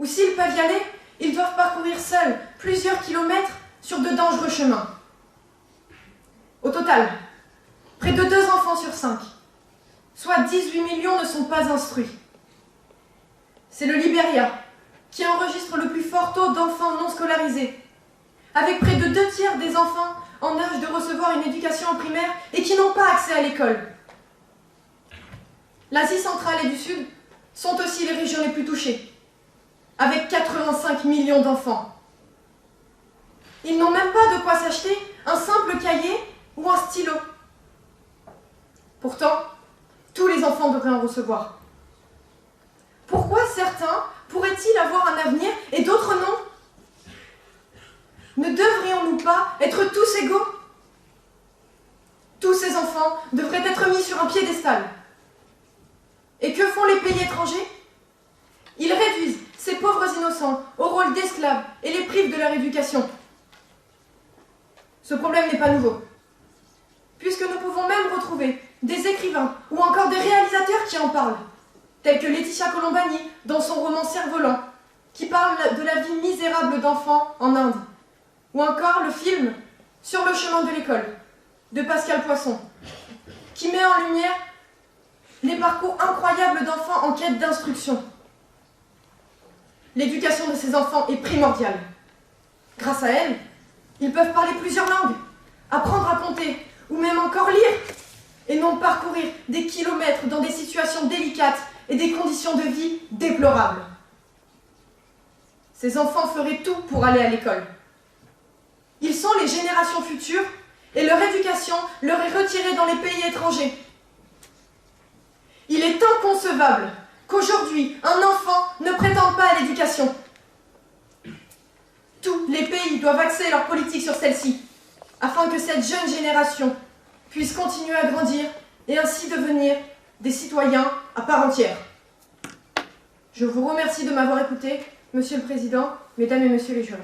ou s'ils peuvent y aller, ils doivent parcourir seuls plusieurs kilomètres sur de dangereux chemins. Au total, près de 2 enfants sur 5, soit 18 millions, ne sont pas instruits. C'est le Libéria qui enregistre le plus fort taux d'enfants non scolarisés, avec près de 2/3 des enfants en âge de recevoir une éducation primaire et qui n'ont pas accès à l'école. L'Asie centrale et du Sud sont aussi les régions les plus touchées, avec 85 millions d'enfants. Ils n'ont même pas de quoi s'acheter un simple cahier ou un stylo. Pourtant, tous les enfants devraient en recevoir. Pourquoi certains pourraient-ils avoir un avenir et d'autres non? Ne devrions-nous pas être tous égaux? Tous ces enfants devraient être mis sur un piédestal. Et que font les pays étrangers? Ils réduisent ces pauvres innocents au rôle d'esclaves et les privent de leur éducation. Ce problème n'est pas nouveau, puisque nous pouvons même retrouver des écrivains ou encore des réalisateurs qui en parlent, tels que Laetitia Colombani dans son roman Cerf-Volant, qui parle de la vie misérable d'enfants en Inde, ou encore le film Sur le chemin de l'école de Pascal Poisson, qui met en lumière les parcours incroyables d'enfants en quête d'instruction. L'éducation de ces enfants est primordiale. Grâce à elle, ils peuvent parler plusieurs langues, apprendre à compter, ou même encore lire, et non parcourir des kilomètres dans des situations délicates et des conditions de vie déplorables. Ces enfants feraient tout pour aller à l'école. Ils sont les générations futures et leur éducation leur est retirée dans les pays étrangers. Il est inconcevable qu'aujourd'hui, un enfant ne prétende pas à l'éducation. Tous les pays doivent axer leur politique sur celle-ci, afin que cette jeune génération puisse continuer à grandir et ainsi devenir des citoyens à part entière. Je vous remercie de m'avoir écouté, Monsieur le Président, Mesdames et Messieurs les jurés.